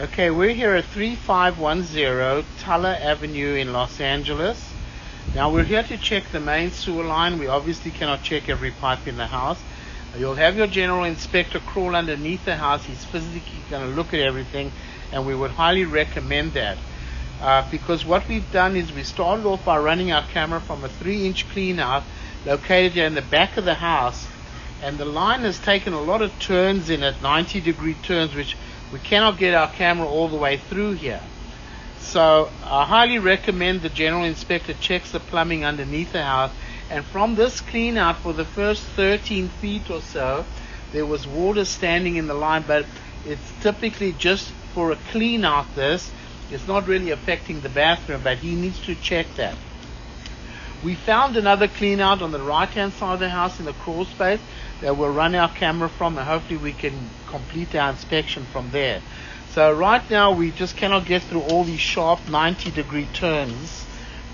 Okay, we're here at 3510 Tuller Avenue in Los Angeles. Now we're here to check the main sewer line. We obviously cannot check every pipe in the house. You'll have your general inspector crawl underneath the house. He's physically going to look at everything, and we would highly recommend that. Because what we've done is we started off by running our camera from a 3-inch clean out located here in the back of the house, and the line has taken a lot of turns in it, 90-degree turns, which we cannot get our camera all the way through here. So I highly recommend the general inspector checks the plumbing underneath the house. And from this clean out for the first 13 feet or so, there was water standing in the line, but it's typically just for a clean out. This it's not really affecting the bathroom, but he needs to check that. We found another clean out on the right hand side of the house in the crawl space that we'll run our camera from, and hopefully we can complete our inspection from there. So right now we just cannot get through all these sharp 90-degree turns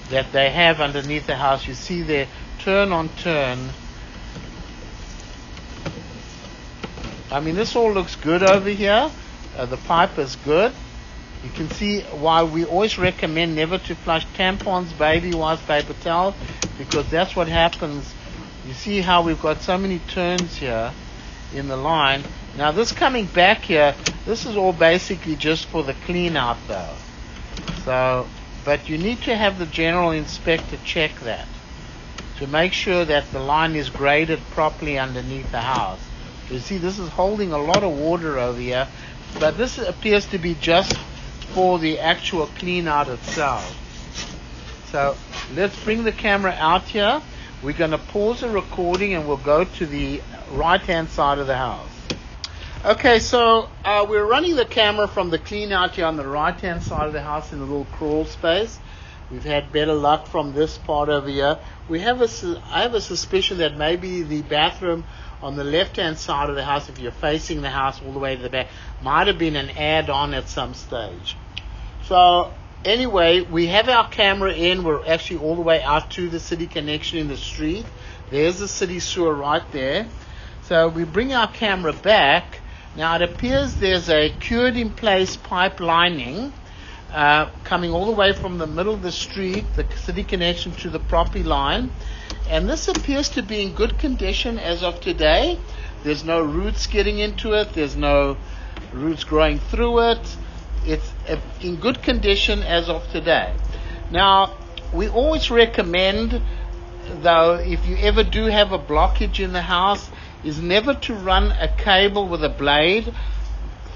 that they have underneath the house. You see there, turn on turn. I mean, this all looks good over here. The pipe is good. You can see why we always recommend never to flush tampons, baby wipes, paper towels, because that's what happens. You see how we've got so many turns here in the line. Now this coming back here, this is all basically just for the clean out though. So, but you need to have the general inspector check that to make sure that the line is graded properly underneath the house. You see, this is holding a lot of water over here, but this appears to be just for the actual clean out itself. So let's bring the camera out here. We're going to pause the recording and we'll go to the right hand side of the house. Okay, so we're running the camera from the clean out here on the right hand side of the house in the little crawl space. We've had better luck from this part over here. I have a suspicion that maybe the bathroom on the left hand side of the house, if you're facing the house all the way to the back, might have been an add-on at some stage. So anyway, we have our camera in. We're actually all the way out to the city connection in the street. There's the city sewer right there. So we bring our camera back. Now it appears there's a cured in place pipe lining coming all the way from the middle of the street, the city connection, to the property line. And this appears to be in good condition as of today. There's no roots getting into it. There's no roots growing through it. It's in good condition as of today. Now, we always recommend, though, if you ever do have a blockage in the house, is never to run a cable with a blade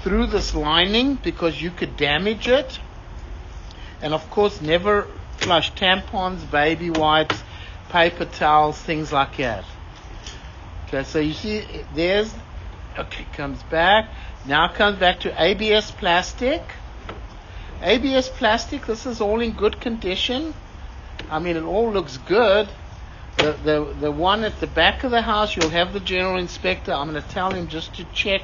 through this lining, because you could damage it. And of course, never flush tampons, baby wipes, paper towels, things like that. Okay, so you see there's, okay, comes back. Now comes back to ABS plastic. ABS plastic, this is all in good condition. I mean, it all looks good. The one at the back of the house, you'll have the general inspector. I'm going to tell him just to check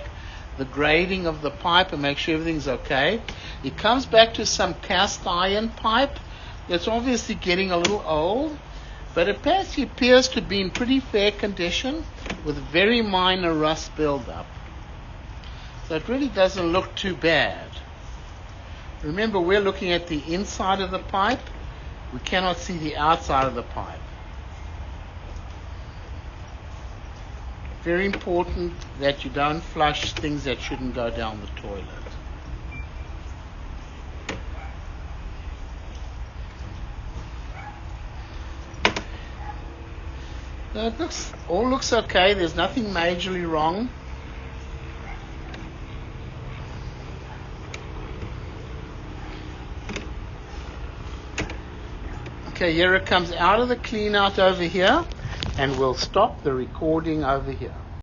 the grading of the pipe and make sure everything's okay. It comes back to some cast iron pipe that's obviously getting a little old, but it appears to be in pretty fair condition with very minor rust buildup. So it really doesn't look too bad. Remember, we're looking at the inside of the pipe. We cannot see the outside of the pipe. Very important that you don't flush things that shouldn't go down the toilet. So it all looks okay. There's nothing majorly wrong. Okay, here it comes out of the clean out over here, and we'll stop the recording over here.